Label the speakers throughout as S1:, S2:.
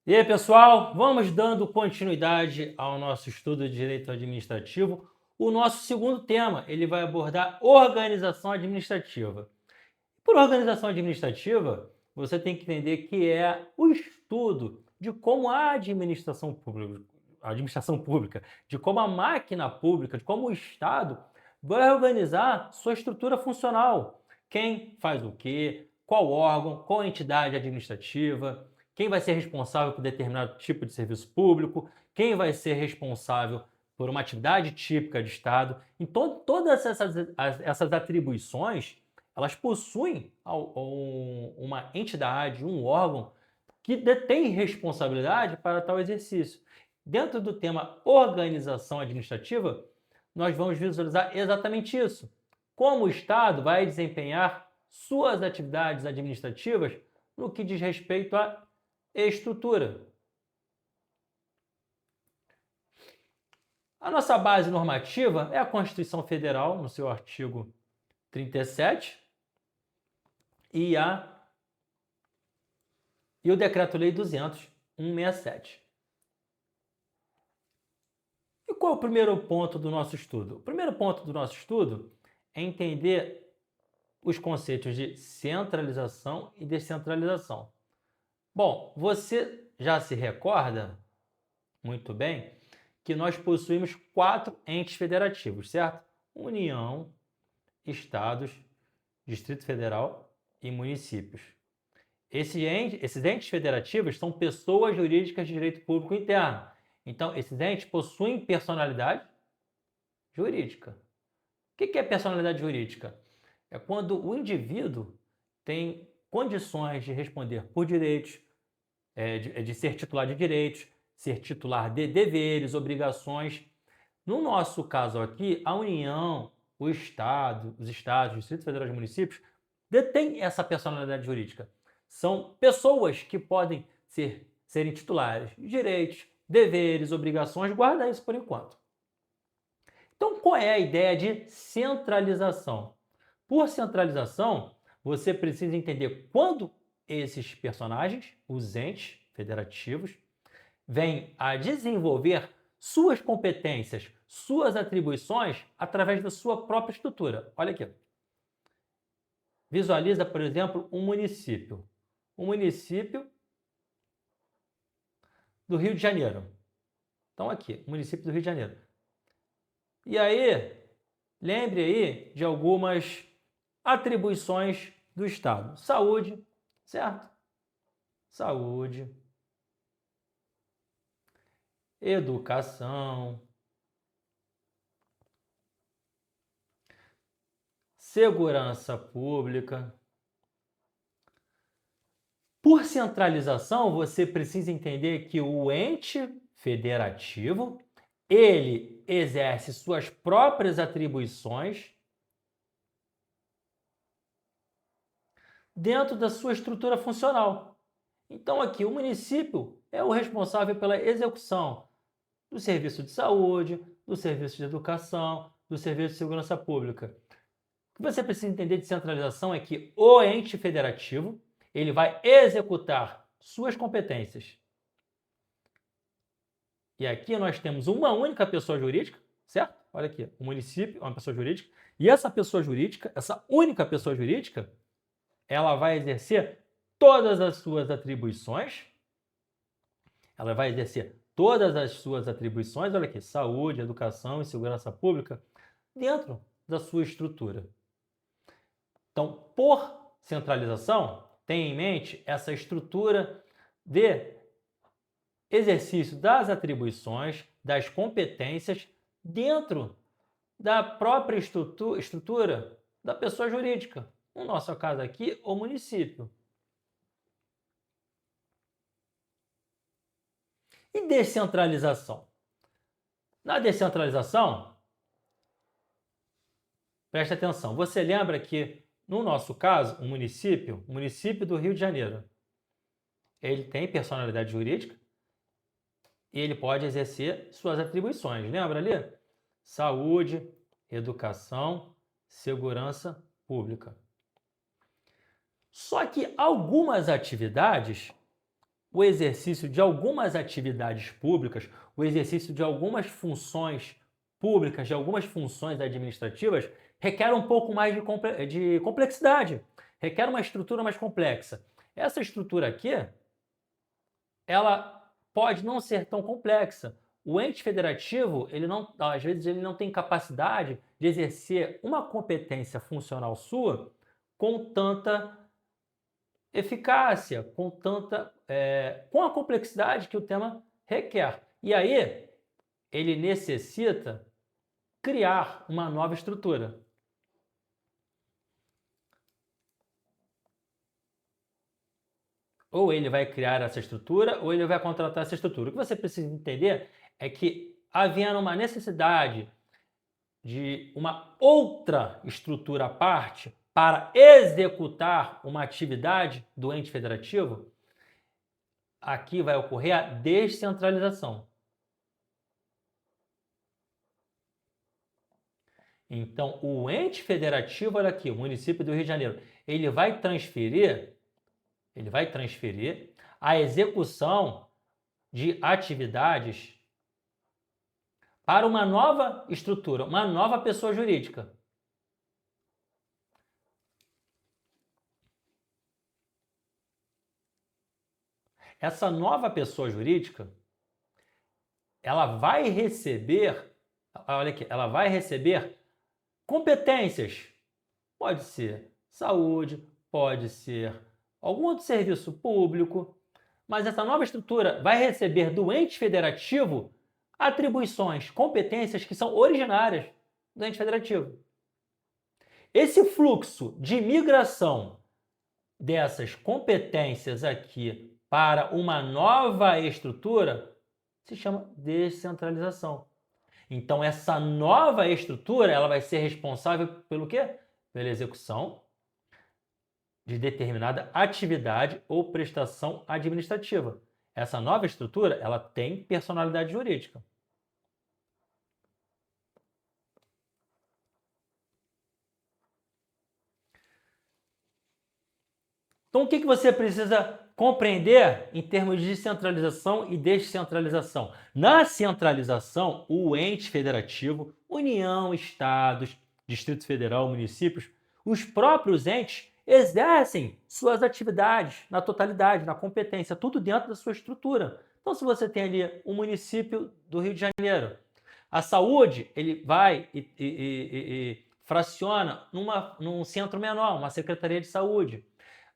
S1: E aí, pessoal, vamos dando continuidade ao nosso estudo de direito administrativo. O nosso segundo tema, ele vai abordar organização administrativa. Por organização administrativa, você tem que entender que é o estudo de como a administração pública, de como a máquina pública, de como o Estado vai organizar sua estrutura funcional. Quem faz o quê, qual órgão, qual entidade administrativa, quem vai ser responsável por determinado tipo de serviço público, quem vai ser responsável por uma atividade típica de Estado. Então, todas essas atribuições, elas possuem uma entidade, um órgão que detém responsabilidade para tal exercício. Dentro do tema organização administrativa, nós vamos visualizar exatamente isso. Como o Estado vai desempenhar suas atividades administrativas no que diz respeito à estrutura. A nossa base normativa é a Constituição Federal, no seu artigo 37, e o Decreto-Lei 200/167. E qual é o primeiro ponto do nosso estudo? O primeiro ponto do nosso estudo é entender os conceitos de centralização e descentralização. Bom, você já se recorda muito bem que nós possuímos 4 entes federativos, certo? União, estados, Distrito Federal e municípios. Esses entes federativos são pessoas jurídicas de direito público interno. Então, esses entes possuem personalidade jurídica. O que é personalidade jurídica? É quando o indivíduo tem condições de responder por direitos, de ser titular de direitos, ser titular de deveres, obrigações. No nosso caso aqui, a União, os estados, o Distrito Federal e municípios detêm essa personalidade jurídica. São pessoas que podem serem titulares de direitos, deveres, obrigações. Guarda isso por enquanto. Então, qual é a ideia de centralização? Por centralização, você precisa entender quando esses personagens, os entes federativos, vêm a desenvolver suas competências, suas atribuições através da sua própria estrutura. Olha aqui. Visualiza, por exemplo, um município. Um município do Rio de Janeiro. Então, aqui, município do Rio de Janeiro. E aí, lembre aí de algumas atribuições do Estado. Saúde, certo? Saúde. Educação. Segurança pública. Por centralização, você precisa entender que o ente federativo, ele exerce suas próprias atribuições dentro da sua estrutura funcional. Então, aqui, o município é o responsável pela execução do serviço de saúde, do serviço de educação, do serviço de segurança pública. O que você precisa entender de centralização é que o ente federativo, ele vai executar suas competências. E aqui nós temos uma única pessoa jurídica, certo? Olha aqui, o município é uma pessoa jurídica. E essa pessoa jurídica, essa única pessoa jurídica, ela vai exercer todas as suas atribuições. Ela vai exercer todas as suas atribuições, olha aqui, saúde, educação e segurança pública, dentro da sua estrutura. Então, por centralização, tenha em mente essa estrutura de exercício das atribuições, das competências dentro da própria estrutura da pessoa jurídica. No nosso caso aqui, o município. E descentralização? Na descentralização, preste atenção, você lembra que, no nosso caso, o município do Rio de Janeiro, ele tem personalidade jurídica e ele pode exercer suas atribuições. Lembra ali? Saúde, educação, segurança pública. Só que algumas atividades o exercício de algumas atividades públicas, o exercício de algumas funções públicas, de algumas funções administrativas, requer um pouco mais de complexidade, requer uma estrutura mais complexa. Essa estrutura aqui, ela pode não ser tão complexa. O ente federativo, às vezes, ele não tem capacidade de exercer uma competência funcional sua com tanta eficácia, com a complexidade que o tema requer. E aí, ele necessita criar uma nova estrutura. Ou ele vai criar essa estrutura, ou ele vai contratar essa estrutura. O que você precisa entender é que, havendo uma necessidade de uma outra estrutura à parte para executar uma atividade do ente federativo, aqui vai ocorrer a descentralização. Então, o ente federativo, olha aqui, o município do Rio de Janeiro, ele vai transferir a execução de atividades para uma nova estrutura, uma nova pessoa jurídica. Essa nova pessoa jurídica, ela vai receber, olha aqui, ela vai receber competências. Pode ser saúde, pode ser algum outro serviço público, mas essa nova estrutura vai receber do ente federativo atribuições, competências que são originárias do ente federativo. Esse fluxo de migração dessas competências aqui para uma nova estrutura se chama descentralização. Então, essa nova estrutura, ela vai ser responsável pelo quê? Pela execução de determinada atividade ou prestação administrativa. Essa nova estrutura, ela tem personalidade jurídica. Então, o que você precisa compreender em termos de centralização e descentralização? Na centralização, o ente federativo, União, Estados, Distrito Federal, municípios, os próprios entes exercem suas atividades na totalidade, na competência, tudo dentro da sua estrutura. Então, se você tem ali um município do Rio de Janeiro, a saúde, ele vai e fraciona num centro menor, uma secretaria de saúde.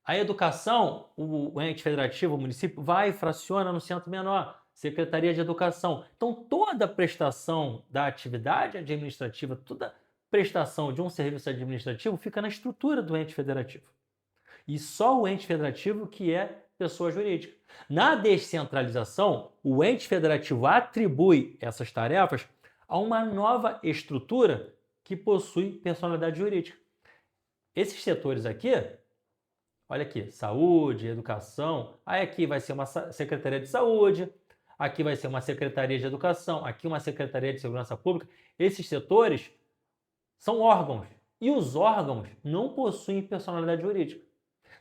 S1: A educação, o ente federativo, o município, vai e fraciona no centro menor, Secretaria de Educação. Então, toda prestação da atividade administrativa, toda prestação de um serviço administrativo fica na estrutura do ente federativo. E só o ente federativo que é pessoa jurídica. Na descentralização, o ente federativo atribui essas tarefas a uma nova estrutura que possui personalidade jurídica. Esses setores aqui, olha aqui, saúde, educação, aí aqui vai ser uma secretaria de saúde, aqui vai ser uma secretaria de educação, aqui uma secretaria de segurança pública. Esses setores são órgãos, e os órgãos não possuem personalidade jurídica.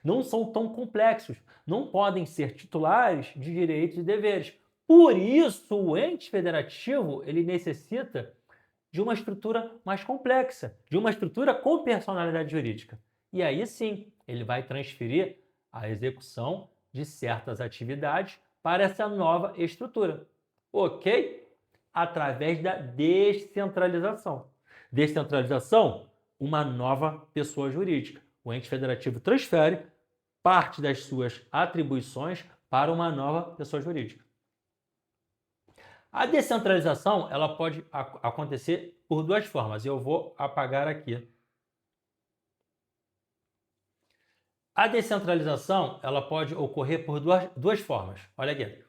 S1: Não são tão complexos, não podem ser titulares de direitos e deveres. Por isso, o ente federativo, ele necessita de uma estrutura mais complexa, de uma estrutura com personalidade jurídica. E aí sim, ele vai transferir a execução de certas atividades para essa nova estrutura. Ok? Através da descentralização. Descentralização, uma nova pessoa jurídica. O ente federativo transfere parte das suas atribuições para uma nova pessoa jurídica. A descentralização, ela pode acontecer por duas formas. Eu vou apagar aqui. A descentralização, ela pode ocorrer por duas formas. Olha aqui.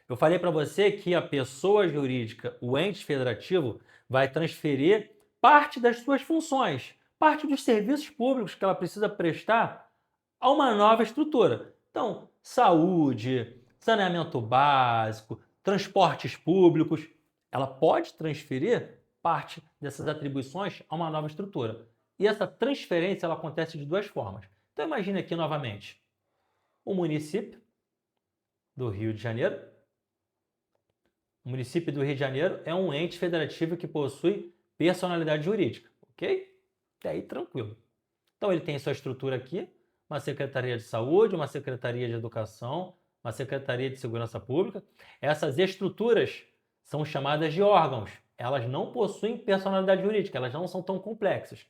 S1: Eu falei para você que a pessoa jurídica, o ente federativo, vai transferir parte das suas funções, parte dos serviços públicos que ela precisa prestar a uma nova estrutura. Então, saúde, saneamento básico, transportes públicos, ela pode transferir parte dessas atribuições a uma nova estrutura. E essa transferência ela acontece de duas formas. Então imagine aqui novamente, o município do Rio de Janeiro. O município do Rio de Janeiro é um ente federativo que possui personalidade jurídica, ok? Até aí tranquilo. Então ele tem sua estrutura aqui, uma Secretaria de Saúde, uma Secretaria de Educação, uma Secretaria de Segurança Pública. Essas estruturas são chamadas de órgãos. Elas não possuem personalidade jurídica, elas não são tão complexas.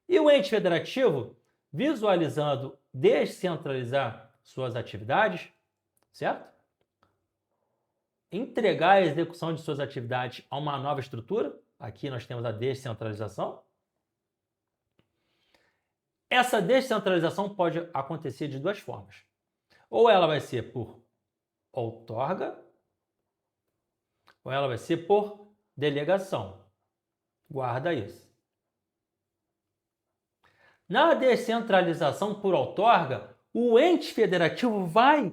S1: E o ente federativo, visualizando descentralizar suas atividades, certo? Entregar a execução de suas atividades a uma nova estrutura. Aqui nós temos a descentralização. Essa descentralização pode acontecer de duas formas. Ou ela vai ser por outorga, ou ela vai ser por delegação. Guarda isso. Na descentralização por outorga, o ente federativo vai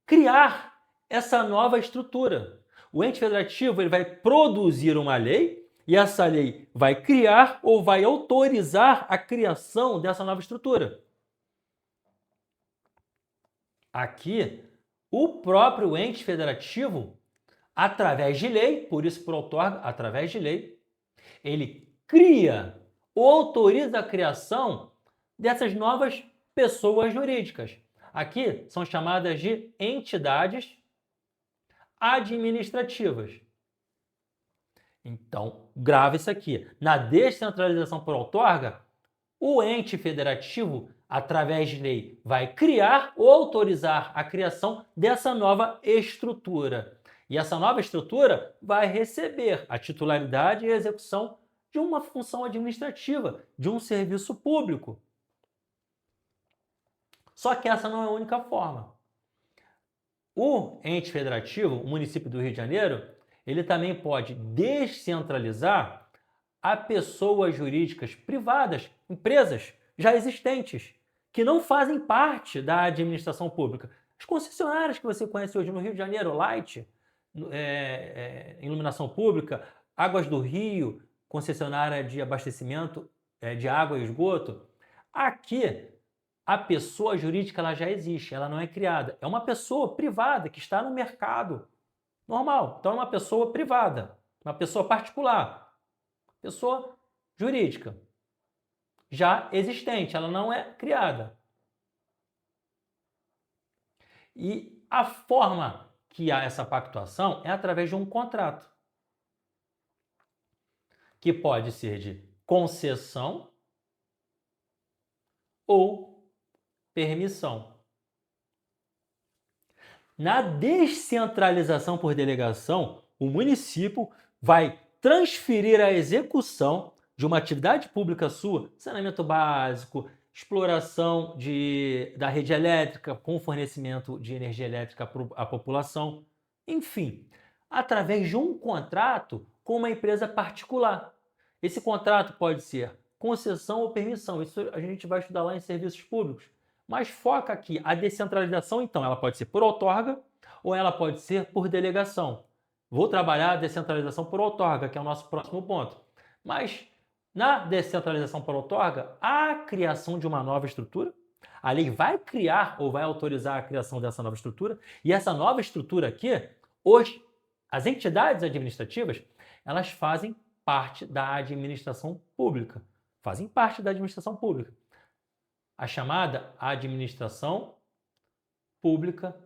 S1: criar essa nova estrutura. O ente federativo ele vai produzir uma lei e essa lei vai criar ou vai autorizar a criação dessa nova estrutura. Aqui, o próprio ente federativo, através de lei, por isso por outorga, através de lei, ele cria ou autoriza a criação dessas novas pessoas jurídicas. Aqui são chamadas de entidades administrativas. Então, grave isso aqui. Na descentralização por outorga, o ente federativo, através de lei, vai criar ou autorizar a criação dessa nova estrutura. E essa nova estrutura vai receber a titularidade e a execução de uma função administrativa, de um serviço público. Só que essa não é a única forma. O ente federativo, o município do Rio de Janeiro, ele também pode descentralizar a pessoas jurídicas privadas, empresas já existentes, que não fazem parte da administração pública. As concessionárias que você conhece hoje no Rio de Janeiro, Light, iluminação pública, Águas do Rio, concessionária de abastecimento de água e esgoto. Aqui, a pessoa jurídica ela já existe, ela não é criada. É uma pessoa privada que está no mercado normal. Então, é uma pessoa privada, uma pessoa particular, pessoa jurídica, já existente, ela não é criada. E a forma que há essa pactuação é através de um contrato, que pode ser de concessão ou permissão. Na descentralização por delegação, o município vai transferir a execução de uma atividade pública sua, saneamento básico, exploração da rede elétrica com fornecimento de energia elétrica à população, enfim, através de um contrato com uma empresa particular. Esse contrato pode ser concessão ou permissão, isso a gente vai estudar lá em serviços públicos. Mas foca aqui, a descentralização, então, ela pode ser por outorga ou ela pode ser por delegação. Vou trabalhar a descentralização por outorga, que é o nosso próximo ponto. Mas na descentralização por outorga, há a criação de uma nova estrutura. A lei vai criar ou vai autorizar a criação dessa nova estrutura. E essa nova estrutura aqui, as entidades administrativas, elas fazem parte da administração pública. Fazem parte da administração pública. A chamada administração pública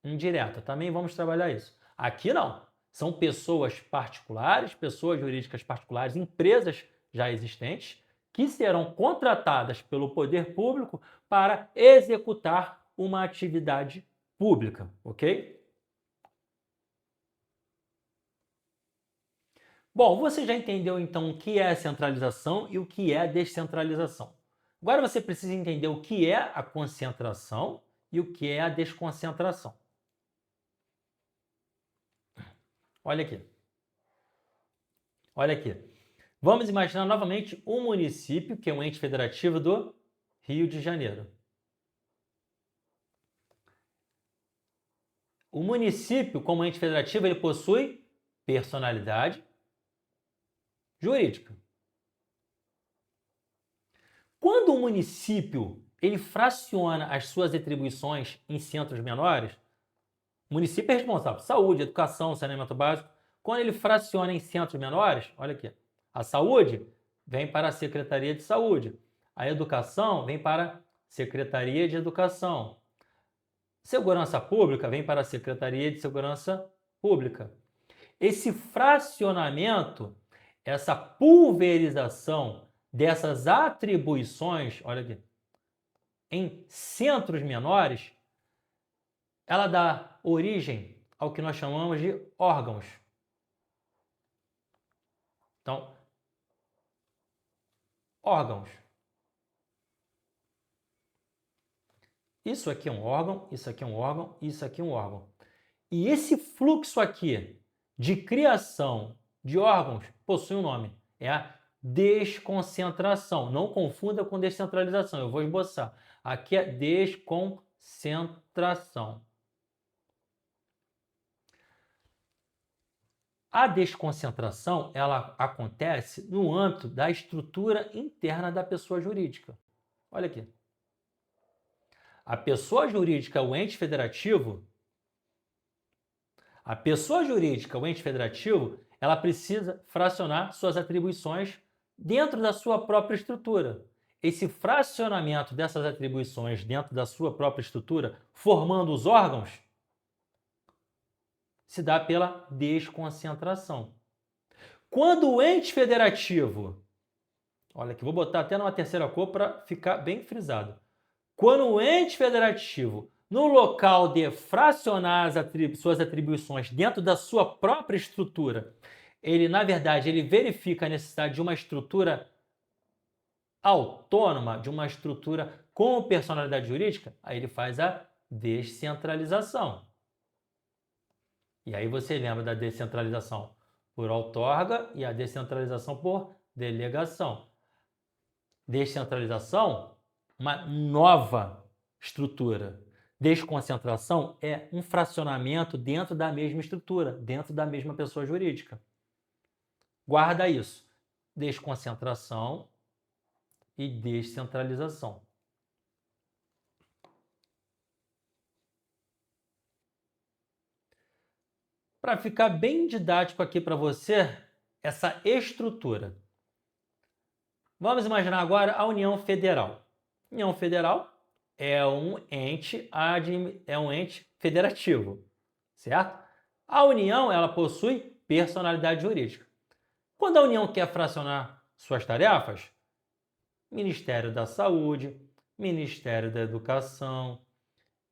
S1: indireta. Também vamos trabalhar isso. Aqui não. São pessoas particulares, pessoas jurídicas particulares, empresas já existentes, que serão contratadas pelo poder público para executar uma atividade pública, ok? Bom, você já entendeu então o que é a centralização e o que é a descentralização. Agora você precisa entender o que é a concentração e o que é a desconcentração. Olha aqui. Olha aqui. Vamos imaginar novamente um município, que é um ente federativo do Rio de Janeiro. O município, como ente federativo, ele possui personalidade jurídica. Quando o município ele fraciona as suas atribuições em centros menores, O município é responsável por saúde, educação, saneamento básico. Quando ele fraciona em centros menores, olha aqui, a saúde vem para a Secretaria de Saúde, a educação vem para a Secretaria de Educação, segurança pública vem para a Secretaria de Segurança Pública. Esse fracionamento, essa pulverização dessas atribuições, olha aqui, em centros menores, ela dá origem ao que nós chamamos de órgãos. Então, órgãos. Isso aqui é um órgão, isso aqui é um órgão, isso aqui é um órgão. E esse fluxo aqui de criação de órgãos possui um nome. É a desconcentração. Não confunda com descentralização. Eu vou esboçar. Aqui é desconcentração. A desconcentração, ela acontece no âmbito da estrutura interna da pessoa jurídica. Olha aqui. A pessoa jurídica, o ente federativo, ela precisa fracionar suas atribuições dentro da sua própria estrutura. Esse fracionamento dessas atribuições dentro da sua própria estrutura, formando os órgãos, se dá pela desconcentração. Quando o ente federativo, olha aqui, vou botar até numa terceira cor para ficar bem frisado. Quando o ente federativo, no local de fracionar suas atribuições dentro da sua própria estrutura, ele, na verdade, ele verifica a necessidade de uma estrutura autônoma, de uma estrutura com personalidade jurídica, aí ele faz a descentralização. E aí você lembra da descentralização por outorga e a descentralização por delegação. Descentralização, uma nova estrutura. Desconcentração é um fracionamento dentro da mesma estrutura, dentro da mesma pessoa jurídica. Guarda isso. Desconcentração e descentralização. Para ficar bem didático aqui para você, essa estrutura. Vamos imaginar agora a União Federal. União Federal é um ente federativo, certo? A União, ela possui personalidade jurídica. Quando a União quer fracionar suas tarefas, Ministério da Saúde, Ministério da Educação,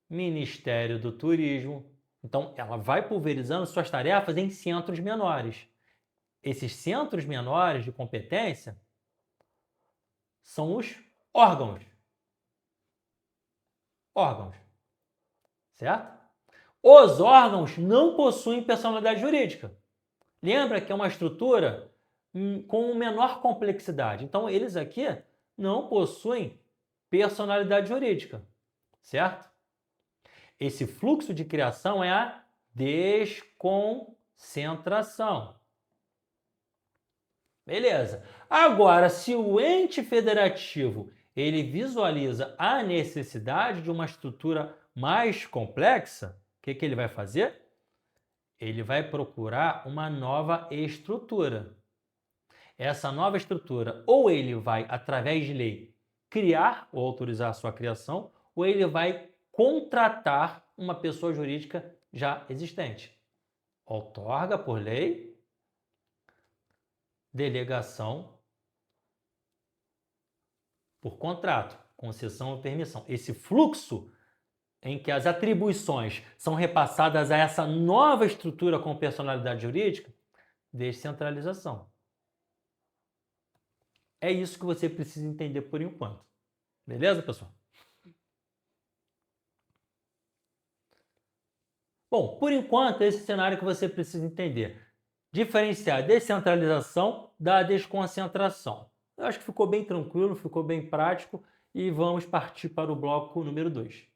S1: Ministério do Turismo. Então, ela vai pulverizando suas tarefas em centros menores. Esses centros menores de competência são os órgãos. Órgãos. Certo? Os órgãos não possuem personalidade jurídica. Lembra que é uma estrutura com menor complexidade. Então, eles aqui não possuem personalidade jurídica. Certo? Esse fluxo de criação é a desconcentração. Beleza. Agora, se o ente federativo ele visualiza a necessidade de uma estrutura mais complexa, o que ele vai fazer? Ele vai procurar uma nova estrutura. Essa nova estrutura, ou ele vai, através de lei, criar ou autorizar a sua criação, ou ele vai contratar uma pessoa jurídica já existente. Outorga por lei, delegação por contrato, concessão ou permissão. Esse fluxo em que as atribuições são repassadas a essa nova estrutura com personalidade jurídica, descentralização. É isso que você precisa entender por enquanto. Beleza, pessoal? Bom, por enquanto, esse cenário que você precisa entender. Diferenciar a descentralização da desconcentração. Eu acho que ficou bem tranquilo, ficou bem prático e vamos partir para o bloco número 2.